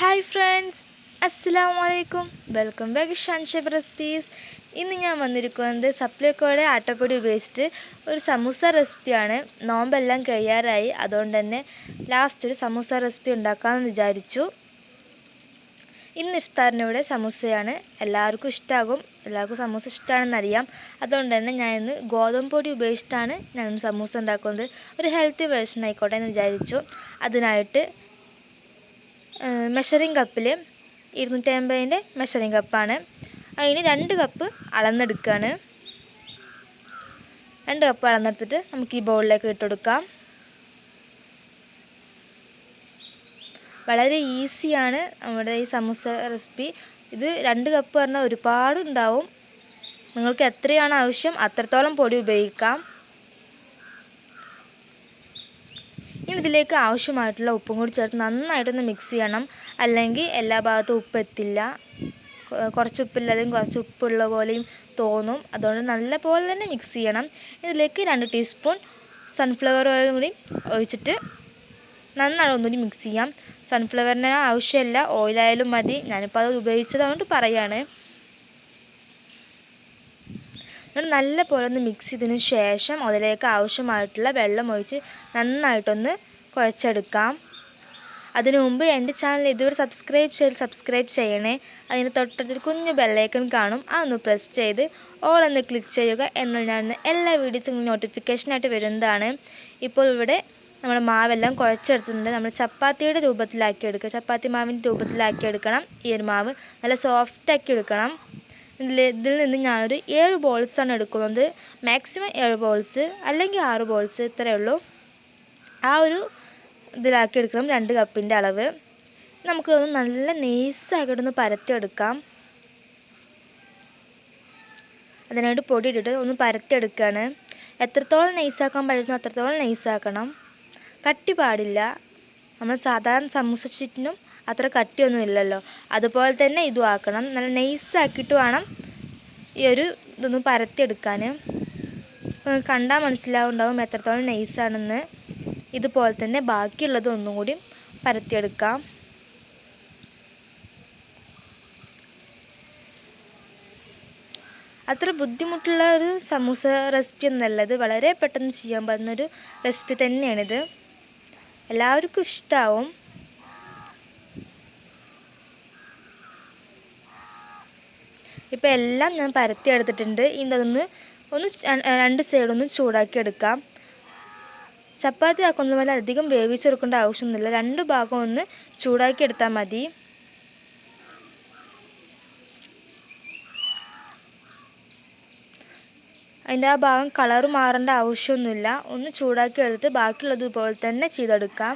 Hi friends, Assalamu alaikum. Welcome back to SHANSHABI recipes. ഇന്ന് ഞാൻ വന്നിരിക്കുന്നത് സപ്ലൈകോയുടെ ആട്ടപ്പൊടി ഉപയോഗിച്ചിട്ട് ഒരു സമൂസ റെസിപ്പിയാണ്. നോമ്പെല്ലാം കഴിയാറായി, അതുകൊണ്ട് തന്നെ ലാസ്റ്റ് ഒരു സമൂസ റെസിപ്പി ഉണ്ടാക്കാമെന്ന് വിചാരിച്ചു. ഇന്ന് ഇഫ്താറിനിവിടെ സമൂസയാണ്. എല്ലാവർക്കും ഇഷ്ടമാകും, എല്ലാവർക്കും സമൂസ ഇഷ്ടമാണെന്നറിയാം. അതുകൊണ്ട് തന്നെ ഞാൻ ഇന്ന് ഗോതമ്പ് പൊടി ഉപയോഗിച്ചിട്ടാണ് ഞാൻ സമൂസ ഉണ്ടാക്കുന്നത്. ഒരു ഹെൽത്തി വേർഷൻ ആയിക്കോട്ടെ എന്ന് വിചാരിച്ചു. അതിനായിട്ട് മെഷറിംഗ് കപ്പിൽ 250 മെഷറിംഗ് കപ്പാണ്. അതിന് 2 കപ്പ് അളന്നെടുക്കുകയാണ്. 2 കപ്പ് അളന്നെടുത്തിട്ട് നമുക്ക് ഈ ബൗളിലേക്ക് ഇട്ട് കൊടുക്കാം. വളരെ ഈസിയാണ് നമ്മുടെ ഈ സമൂസ റെസിപ്പി. ഇത് 2 കപ്പ് പറഞ്ഞാൽ ഒരുപാട് ഉണ്ടാവും. നിങ്ങൾക്ക് എത്രയാണ് ആവശ്യം അത്രത്തോളം പൊടി ഉപയോഗിക്കാം. ഇനി ഇതിലേക്ക് ആവശ്യമായിട്ടുള്ള ഉപ്പും കൂടി ചേർത്ത് നന്നായിട്ടൊന്ന് മിക്സ് ചെയ്യണം. അല്ലെങ്കിൽ എല്ലാ ഭാഗത്തും ഉപ്പ് എത്തില്ല. കുറച്ച് ഉപ്പില്ലാതെയും കുറച്ച് ഉപ്പുള്ള പോലെയും തോന്നും. അതുകൊണ്ട് നല്ല പോലെ തന്നെ മിക്സ് ചെയ്യണം. ഇതിലേക്ക് 2 ടീസ്പൂൺ സൺഫ്ലവർ ഓയിൽ കൂടി ഒഴിച്ചിട്ട് നന്നായി ഒന്നുകൂടി മിക്സ് ചെയ്യാം. സൺഫ്ലവറിന് ആവശ്യമില്ല, ഓയിലായാലും മതി. ഞാനിപ്പോൾ അത് ഉപയോഗിച്ചതുകൊണ്ട് പറയാണ്. നല്ല പോലെ ഒന്ന് മിക്സ് ചെയ്തതിന് ശേഷം അതിലേക്ക് ആവശ്യമായിട്ടുള്ള വെള്ളം ഒഴിച്ച് നന്നായിട്ടൊന്ന് കുഴച്ചെടുക്കാം. അതിനു മുമ്പ് എൻ്റെ ചാനൽ ഇതുവരെ സബ്സ്ക്രൈബ് ചെയ്യണേ. അതിന് തൊട്ടടുത്തൊരു കുഞ്ഞു ബെല്ലൈക്കൺ കാണും, അതൊന്ന് പ്രസ് ചെയ്ത് ഓൾ എന്ന് ക്ലിക്ക് ചെയ്യുക. എന്നാൽ ഞാൻ എല്ലാ വീഡിയോസും നോട്ടിഫിക്കേഷനായിട്ട് വരുന്നതാണ്. ഇപ്പോൾ ഇവിടെ നമ്മൾ മാവെല്ലാം കുഴച്ചെടുത്തിട്ടുണ്ട്. നമ്മൾ ചപ്പാത്തിയുടെ രൂപത്തിലാക്കി ചപ്പാത്തി മാവിൻ്റെ രൂപത്തിലാക്കി എടുക്കണം. ഈ ഒരു മാവ് നല്ല സോഫ്റ്റാക്കി എടുക്കണം. ഇതിൽ നിന്ന് ഞാനൊരു 7 ബോൾസാണ് എടുക്കുന്നത്. മാക്സിമം 7 ബോൾസ് അല്ലെങ്കിൽ 6 ബോൾസ്, ഇത്രയേ ഉള്ളൂ. ആ ഒരു ഇതിലാക്കി എടുക്കണം 2 കപ്പിൻ്റെ അളവ്. നമുക്കൊന്ന് നല്ല നൈസാക്കിയിട്ടൊന്ന് പരത്തിയെടുക്കാം. അതിനായിട്ട് പൊടി ഇട്ടിട്ട് ഒന്ന് പരത്തിയെടുക്കുകയാണ്. എത്രത്തോളം നൈസാക്കാൻ പറ്റുന്നു അത്രത്തോളം നൈസാക്കണം. കട്ടി പാടില്ല. നമ്മൾ സാധാരണ സമൂസ ഷീറ്റിനും അത്ര കട്ടിയൊന്നും ഇല്ലല്ലോ, അതുപോലെ തന്നെ ഇതും ആക്കണം. നല്ല നൈസാക്കിയിട്ട് വേണം ഈ ഒരു ഇതൊന്ന് പരത്തിയെടുക്കാൻ. കണ്ടാൽ മനസ്സിലാവുണ്ടാവും എത്രത്തോളം നൈസാണെന്ന്. ഇതുപോലെ തന്നെ ബാക്കിയുള്ളത് ഒന്നും കൂടി പരത്തിയെടുക്കാം. അത്ര ബുദ്ധിമുട്ടുള്ള ഒരു സമൂസ റെസിപ്പി ഒന്നല്ല ഇത്. വളരെ പെട്ടെന്ന് ചെയ്യാൻ പറ്റുന്നൊരു റെസിപ്പി തന്നെയാണിത്. എല്ലാവർക്കും ഇഷ്ടമാവും. ഇപ്പം എല്ലാം ഞാൻ പരത്തി എടുത്തിട്ടുണ്ട്. ഇതൊന്ന് 2 സൈഡൊന്ന് ചൂടാക്കി എടുക്കാം. ചപ്പാത്തി ആക്കുന്ന പോലെ അധികം വേവിച്ചെടുക്കേണ്ട ആവശ്യമൊന്നുമില്ല. 2 ഭാഗം ഒന്ന് ചൂടാക്കി എടുത്താൽ മതി. അതിൻ്റെ ആ ഭാഗം കളറ് മാറേണ്ട ആവശ്യമൊന്നുമില്ല. ഒന്ന് ചൂടാക്കി എടുത്തിട്ട് ബാക്കിയുള്ളത് ഇതുപോലെ തന്നെ ചെയ്തെടുക്കാം.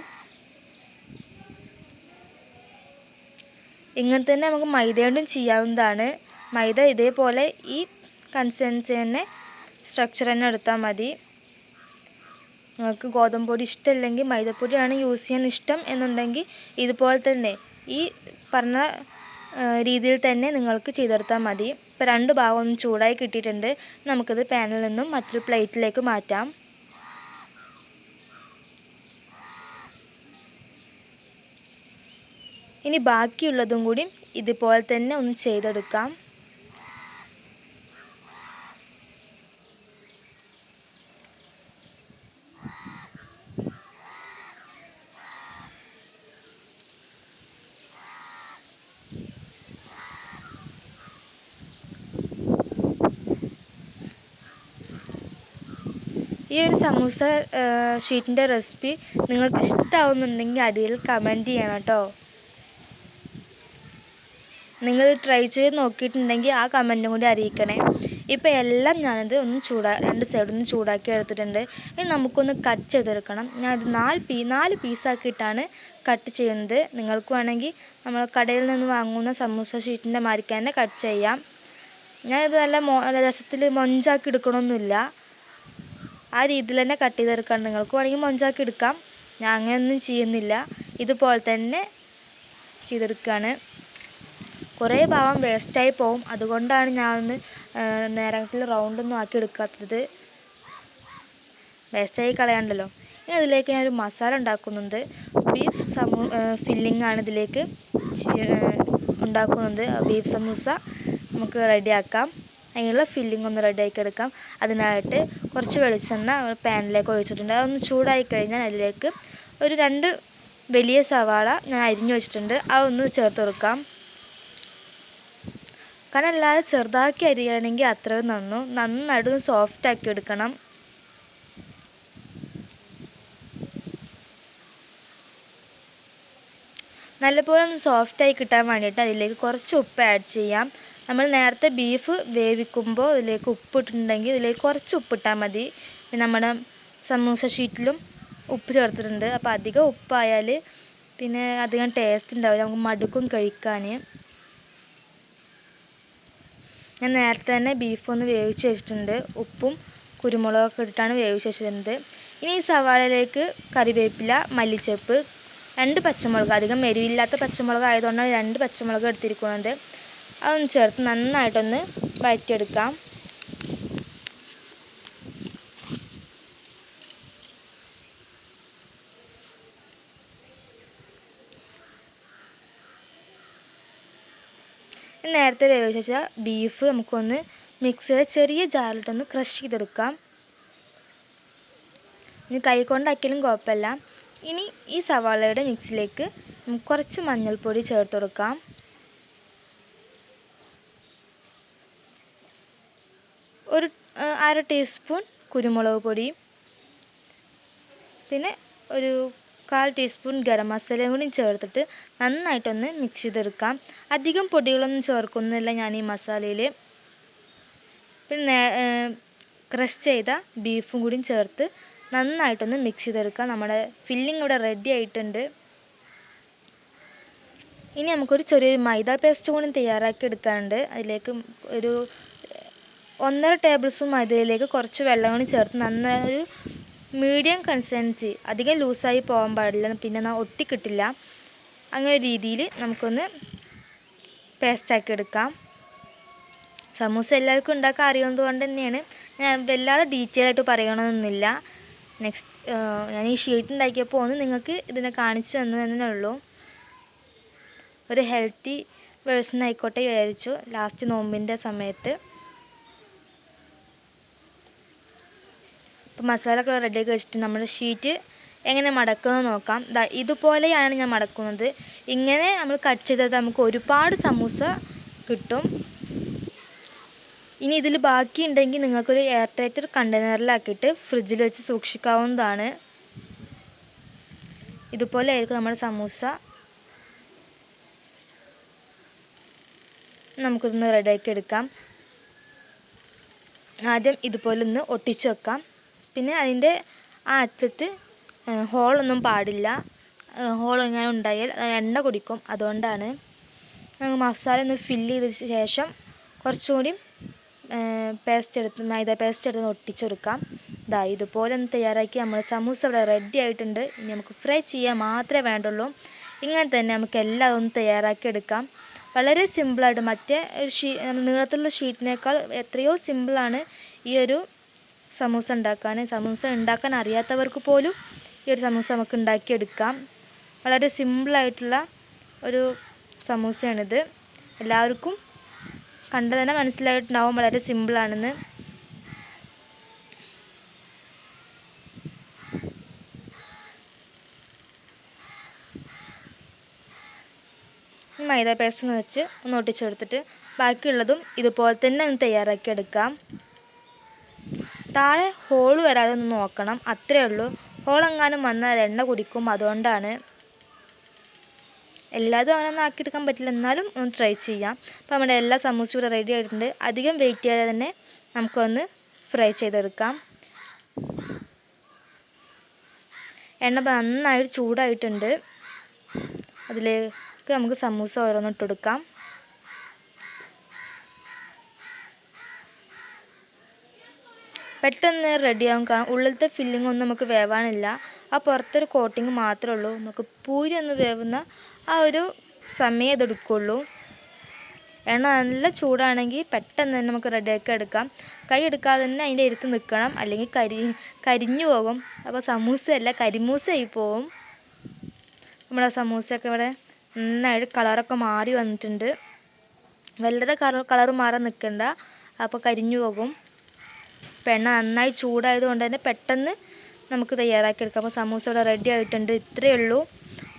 ഇങ്ങനെ തന്നെ നമുക്ക് മൈദ കൊണ്ടും ചെയ്യാവുന്നതാണ്. മൈദ ഇതേപോലെ ഈ കൺസിസ്റ്റൻസി തന്നെ സ്ട്രക്ചർ തന്നെ എടുത്താൽ മതി. നിങ്ങൾക്ക് ഗോതമ്പ് പൊടി ഇഷ്ടമില്ലെങ്കിൽ മൈദപ്പൊടിയാണ് യൂസ് ചെയ്യാൻ ഇഷ്ടം എന്നുണ്ടെങ്കിൽ ഇതുപോലെ തന്നെ ഈ പറഞ്ഞ രീതിയിൽ തന്നെ നിങ്ങൾക്ക് ചെയ്തെടുത്താൽ മതി. ഇപ്പോൾ 2 ഭാഗം ഒന്ന് ചൂടായി കിട്ടിയിട്ടുണ്ട്. നമുക്കിത് പാനിൽ നിന്നും മറ്റൊരു പ്ലേറ്റിലേക്ക് മാറ്റാം. ഇനി ബാക്കിയുള്ളതും കൂടി ഇതുപോലെ തന്നെ ഒന്ന് ചെയ്തെടുക്കാം. ഈ ഒരു സമൂസ ഷീറ്റിൻ്റെ റെസിപ്പി നിങ്ങൾക്ക് ഇഷ്ടമാവുന്നുണ്ടെങ്കിൽ അടിയിൽ കമൻറ്റ് ചെയ്യണം കേട്ടോ. നിങ്ങൾ ട്രൈ ചെയ്ത് നോക്കിയിട്ടുണ്ടെങ്കിൽ ആ കമൻറ്റും കൂടി അറിയിക്കണേ. ഇപ്പോൾ എല്ലാം ഞാനത് ഒന്ന് 2 സൈഡൊന്ന് ചൂടാക്കി എടുത്തിട്ടുണ്ട്. ഇനി നമുക്കൊന്ന് കട്ട് ചെയ്തെടുക്കണം. ഞാനത് 4 പീസാക്കിയിട്ടാണ് കട്ട് ചെയ്യുന്നത്. നിങ്ങൾക്ക് വേണമെങ്കിൽ നമ്മൾ കടയിൽ നിന്ന് വാങ്ങുന്ന സമൂസ ഷീറ്റിൻ്റെ മാതിരിക്ക് തന്നെ കട്ട് ചെയ്യാം. ഞാനിത് നല്ല രസത്തിൽ മൊഞ്ചാക്കി എടുക്കണമൊന്നുമില്ല. ആ രീതിയിൽ തന്നെ കട്ട് ചെയ്തെടുക്കണം. നിങ്ങൾക്ക് വേണമെങ്കിൽ മൊഞ്ചാക്കി എടുക്കാം. ഞാൻ അങ്ങനെയൊന്നും ചെയ്യുന്നില്ല. ഇതുപോലെ തന്നെ ചെയ്തെടുക്കുകയാണ്. കുറേ ഭാഗം വേസ്റ്റായി പോവും. അതുകൊണ്ടാണ് ഞാനൊന്ന് നേരത്തിൽ റൗണ്ടൊന്നും ആക്കി എടുക്കാത്തത്. വേസ്റ്റായി കളയണ്ടല്ലോ. ഇനി അതിലേക്ക് ഞാനൊരു മസാല ഉണ്ടാക്കുന്നുണ്ട്. ബീഫ് ഫില്ലിംഗ് ആണ് ഇതിലേക്ക് ഉണ്ടാക്കുന്നത്. ബീഫ് സമൂസ നമുക്ക് റെഡിയാക്കാം. അതിനുള്ള ഫില്ലിംഗ് ഒന്ന് റെഡിയാക്കി എടുക്കാം. അതിനായിട്ട് കുറച്ച് വെളിച്ചെണ്ണ പാനിലേക്ക് ഒഴിച്ചിട്ടുണ്ട്. അതൊന്ന് ചൂടായി കഴിഞ്ഞാൽ അതിലേക്ക് ഒരു 2 വലിയ സവാള ഞാൻ അരിഞ്ഞു വെച്ചിട്ടുണ്ട്. അതൊന്ന് ചേർത്ത് കൊടുക്കാം. കാരണം അല്ലാതെ ചെറുതാക്കി അരിയുകയാണെങ്കിൽ അത്രയും നന്നായിട്ട് സോഫ്റ്റ് ആക്കി എടുക്കണം. നല്ലപോലെ ഒന്ന് സോഫ്റ്റായി കിട്ടാൻ വേണ്ടിയിട്ട് അതിലേക്ക് കുറച്ച് ഉപ്പ് ആഡ് ചെയ്യാം. നമ്മൾ നേരത്തെ ബീഫ് വേവിക്കുമ്പോൾ ഇതിലേക്ക് ഉപ്പിട്ടിട്ടുണ്ടെങ്കിൽ ഇതിലേക്ക് കുറച്ച് ഉപ്പിട്ടാൽ മതി. പിന്നെ നമ്മുടെ സമൂസ ഷീറ്റിലും ഉപ്പ് ചേർത്തിട്ടുണ്ട്. അപ്പോൾ അധികം ഉപ്പായാൽ പിന്നെ അധികം ടേസ്റ്റ് ഉണ്ടാവില്ല, നമുക്ക് മടുക്കും കഴിക്കാൻ. ഞാൻ നേരത്തെ തന്നെ ബീഫ് ഒന്ന് വേവിച്ച് വെച്ചിട്ടുണ്ട്. ഉപ്പും കുരുമുളകൊക്കെ ഇട്ടിട്ടാണ് വേവിച്ച് വെച്ചിട്ടുണ്ട്. ഇനി ഈ സവാളയിലേക്ക് കറിവേപ്പില, മല്ലിച്ചപ്പ്, 2 പച്ചമുളക്, അധികം എരിവില്ലാത്ത പച്ചമുളക് ആയതുകൊണ്ടാണ് 2 പച്ചമുളക് എടുത്തിരിക്കുന്നത്. അതൊന്ന് ചേർത്ത് നന്നായിട്ടൊന്ന് വഴറ്റിയെടുക്കാം. നേരത്തെ വേവിച്ച് വെച്ച ബീഫ് നമുക്കൊന്ന് മിക്സിയുടെ ചെറിയ ജാറിലിട്ടൊന്ന് ക്രഷ് ചെയ്തെടുക്കാം. ഇനി കൈ കൊണ്ടാക്കിയാലും കുഴപ്പമില്ല. ഇനി ഈ സവാളയുടെ മിക്സിലേക്ക് കുറച്ച് മഞ്ഞൾപ്പൊടി ചേർത്ത് കൊടുക്കാം. ഒരു 1/2 ടീസ്പൂൺ കുരുമുളക് പൊടി, പിന്നെ ഒരു 1/4 ടീസ്പൂൺ ഗരം മസാലയും കൂടി ചേർത്തിട്ട് നന്നായിട്ടൊന്ന് മിക്സ് ചെയ്തെടുക്കാം. അധികം പൊടികളൊന്നും ചേർക്കുന്നില്ല ഞാൻ ഈ മസാലയിൽ. പിന്നെ ക്രഷ് ചെയ്ത ബീഫും കൂടി ചേർത്ത് നന്നായിട്ടൊന്ന് മിക്സ് ചെയ്തെടുക്കാം. നമ്മുടെ ഫില്ലിംഗ് ഇവിടെ റെഡി ആയിട്ടുണ്ട്. ഇനി നമുക്കൊരു ചെറിയൊരു മൈദ പേസ്റ്റ് കൂടി തയ്യാറാക്കി എടുക്കാനുണ്ട്. അതിലേക്ക് ഒരു 1.5 ടേബിൾ സ്പൂൺ മൈദയിലേക്ക് കുറച്ച് വെള്ളം കൂടി ചേർത്ത് നന്നായി ഒരു മീഡിയം കൺസിസ്റ്റൻസി, അധികം ലൂസായി പോകാൻ പാടില്ല, പിന്നെ ഒട്ടിക്കിട്ടില്ല, അങ്ങനെ ഒരു രീതിയിൽ നമുക്കൊന്ന് പേസ്റ്റാക്കി എടുക്കാം. സമൂസ എല്ലാവർക്കും ഉണ്ടാക്കാൻ അറിയുന്നത് കൊണ്ട് തന്നെയാണ് ഞാൻ വല്ലാതെ ഡീറ്റെയിൽ ആയിട്ട് പറയണമെന്നൊന്നുമില്ല. ഞാൻ ഈ ഷീറ്റ് ഉണ്ടാക്കിയപ്പോൾ ഒന്ന് നിങ്ങൾക്ക് ഇതിനെ കാണിച്ചു തന്നേ ഉള്ളൂ. ഒരു ഹെൽത്തി വേർഷൻ ആയിക്കോട്ടെ വിചാരിച്ചു ലാസ്റ്റ് നോമ്പിൻ്റെ സമയത്ത്. അപ്പോൾ മസാല ഒക്കെ റെഡിയാക്കി വെച്ചിട്ട് നമ്മുടെ ഷീറ്റ് എങ്ങനെ മടക്കുന്നത് നോക്കാം. ഇതുപോലെയാണ് ഞാൻ മടക്കുന്നത്. ഇങ്ങനെ നമ്മൾ കട്ട് ചെയ്തത് നമുക്ക് ഒരുപാട് സമൂസ കിട്ടും. ഇനി ഇതിൽ ബാക്കിയുണ്ടെങ്കിൽ നിങ്ങൾക്കൊരു എയർ ടൈറ്റ് കണ്ടെയ്നറിലാക്കിയിട്ട് ഫ്രിഡ്ജിൽ വെച്ച് സൂക്ഷിക്കാവുന്നതാണ്. ഇതുപോലെ ആയിരിക്കും നമ്മുടെ സമൂസ. നമുക്കിതൊന്ന് റെഡിയാക്കി എടുക്കാം. ആദ്യം ഇതുപോലെ ഒന്ന് ഒട്ടിച്ച് വെക്കാം. പിന്നെ അതിൻ്റെ ആ അറ്റത്ത് ഹോളൊന്നും പാടില്ല. ഹോൾ എങ്ങനെ ഉണ്ടായാൽ എണ്ണ കുടിക്കും, അതുകൊണ്ടാണ്. നമുക്ക് മസാല ഒന്ന് ഫില്ല് ചെയ്ത ശേഷം കുറച്ചുകൂടി മൈദ പേസ്റ്റ് എടുത്ത് ഒട്ടിച്ചെടുക്കാം. ഇതുപോലെ ഒന്ന് തയ്യാറാക്കി നമ്മൾ സമൂസ ഇവിടെ റെഡി ആയിട്ടുണ്ട്. ഇനി നമുക്ക് ഫ്രൈ ചെയ്യാൻ മാത്രമേ വേണ്ടുള്ളൂ. ഇങ്ങനെ തന്നെ നമുക്ക് എല്ലാം ഒന്ന് തയ്യാറാക്കി എടുക്കാം. വളരെ സിമ്പിളായിട്ട്, മറ്റേ നീളത്തിലുള്ള ഷീറ്റിനേക്കാൾ എത്രയോ സിമ്പിളാണ് ഈ ഒരു സമൂസ ഉണ്ടാക്കാൻ. സമൂസ ഉണ്ടാക്കാൻ അറിയാത്തവർക്ക് പോലും ഈ ഒരു സമൂസ നമുക്ക് ഉണ്ടാക്കിയെടുക്കാം. വളരെ സിമ്പിളായിട്ടുള്ള ഒരു സമൂസയാണിത്. എല്ലാവർക്കും കണ്ടു തന്നെ മനസ്സിലായിട്ടുണ്ടാവും വളരെ സിമ്പിളാണെന്ന്. മൈദ പേസ്റ്റ് ഒന്ന് വെച്ച് ഒന്ന് ഒട്ടിച്ചെടുത്തിട്ട് ബാക്കിയുള്ളതും ഇതുപോലെ തന്നെ ഒന്ന് തയ്യാറാക്കി എടുക്കാം. താഴെ ഹോൾ വരാതെ ഒന്ന് നോക്കണം, അത്രയേ ഉള്ളൂ. ഹോളെങ്ങാനും വന്നാൽ എണ്ണ കുടിക്കും, അതുകൊണ്ടാണ്. എല്ലാതും അങ്ങനെ ഒന്നും ആക്കിയെടുക്കാൻ പറ്റില്ല, എന്നാലും ഒന്ന് ട്രൈ ചെയ്യാം. അപ്പോൾ നമ്മുടെ എല്ലാ സമൂസയും ഇവിടെ റെഡി ആയിട്ടുണ്ട്. അധികം വെയിറ്റ് ചെയ്യാതെ തന്നെ നമുക്കൊന്ന് ഫ്രൈ ചെയ്തെടുക്കാം. എണ്ണ നന്നായിട്ട് ചൂടായിട്ടുണ്ട്. അതിലേക്ക് നമുക്ക് സമൂസ ഓരോന്നിട്ട് കൊടുക്കാം. പെട്ടെന്ന് റെഡിയാകും. ഉള്ളിലത്തെ ഫില്ലിംഗ് ഒന്നും നമുക്ക് വേവാനില്ല. ആ പുറത്തൊരു കോട്ടിങ് മാത്രമേ ഉള്ളൂ. നമുക്ക് പൂരി ഒന്ന് വേവുന്ന ആ ഒരു സമയം ഇതെടുക്കുള്ളൂ. എണ്ണ നല്ല ചൂടാണെങ്കിൽ പെട്ടെന്ന് തന്നെ നമുക്ക് റെഡിയാക്കി എടുക്കാം. കൈ എടുക്കാതെ തന്നെ അതിൻ്റെ അടുത്ത് നിൽക്കണം, അല്ലെങ്കിൽ കരിഞ്ഞു പോകും. അപ്പോൾ സമൂസയല്ല കരിമൂസയായി പോവും. നമ്മുടെ സമൂസയൊക്കെ ഇവിടെ നന്നായിട്ട് കളറൊക്കെ മാറി വന്നിട്ടുണ്ട്. വലുത് കളർ മാറാൻ നിൽക്കണ്ട, അപ്പോൾ കരിഞ്ഞു പോകും. എണ്ണ നന്നായി ചൂടായതുകൊണ്ട് തന്നെ പെട്ടെന്ന് നമുക്ക് തയ്യാറാക്കിയെടുക്കാം. അപ്പോൾ സമൂസ ഇവിടെ റെഡി ആയിട്ടുണ്ട്. ഇത്രയേ ഉള്ളൂ.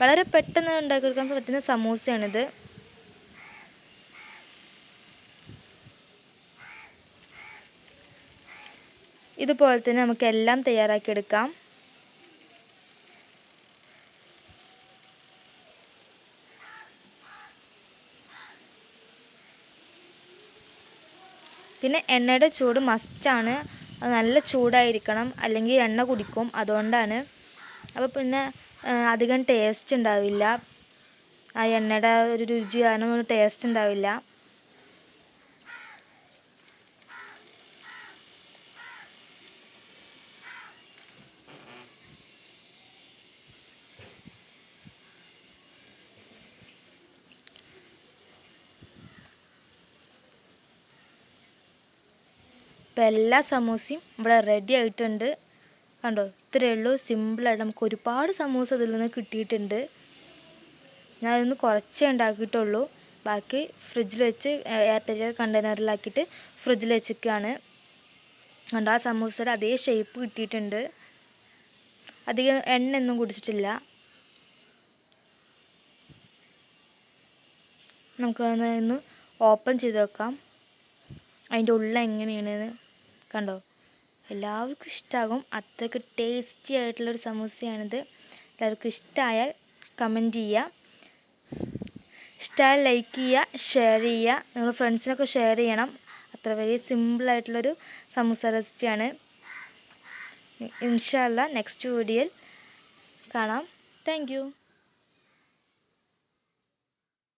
വളരെ പെട്ടെന്ന് ഉണ്ടാക്കിയെടുക്കാൻ പറ്റുന്ന സമൂസയാണിത്. ഇതുപോലെ തന്നെ നമുക്ക് എല്ലാം തയ്യാറാക്കിയെടുക്കാം. പിന്നെ എണ്ണയുടെ ചൂട് മസ്റ്റാണ്. അത് നല്ല ചൂടായിരിക്കണം, അല്ലെങ്കിൽ എണ്ണ കുടിക്കും. അതുകൊണ്ടാണ്. അപ്പോൾ പിന്നെ അധികം ടേസ്റ്റ് ഉണ്ടാവില്ല. ആ എണ്ണയുടെ ഒരു രുചി കാരണം ഒരു ടേസ്റ്റ് ഉണ്ടാവില്ല. ഇപ്പം എല്ലാ സമൂസയും ഇവിടെ റെഡി ആയിട്ടുണ്ട്. കണ്ടോ, ഇത്രയേ ഉള്ളൂ. സിമ്പിളായിട്ട് നമുക്ക് ഒരുപാട് സമൂസ ഇതിൽ നിന്ന് കിട്ടിയിട്ടുണ്ട്. ഞാനിന്ന് കുറച്ചേ ഉണ്ടാക്കിയിട്ടുള്ളൂ. ബാക്കി ഫ്രിഡ്ജിൽ വെച്ച് എയർ ടൈറ്റ് കണ്ടെയ്നറിലാക്കിയിട്ട് ഫ്രിഡ്ജിൽ വെച്ചിരിക്കുകയാണ്. കണ്ടോ, ആ സമൂസയുടെ അതേ ഷേപ്പ് കിട്ടിയിട്ടുണ്ട്. അധികം എണ്ണയൊന്നും കുടിച്ചിട്ടില്ല. നമുക്കതൊന്ന് ഓപ്പൺ ചെയ്ത് വെക്കാം. അതിൻ്റെ ഉള്ളിൽ എങ്ങനെയാണെന്ന് കണ്ടോ. എല്ലാവർക്കും ഇഷ്ടമാകും. അത്രയ്ക്ക് ടേസ്റ്റി ആയിട്ടുള്ളൊരു സമൂസയാണിത്. എല്ലാവർക്കും ഇഷ്ടമായാൽ കമൻറ്റ് ചെയ്യുക. ഇഷ്ടമായാൽ ലൈക്ക് ചെയ്യുക, ഷെയർ ചെയ്യുക. നിങ്ങൾ ഫ്രണ്ട്സിനൊക്കെ ഷെയർ ചെയ്യണം. അത്ര വലിയ സിമ്പിളായിട്ടുള്ളൊരു സമൂസ റെസിപ്പിയാണ്. ഇൻഷാ അല്ലാ നെക്സ്റ്റ് വീഡിയോയിൽ കാണാം. Thank you.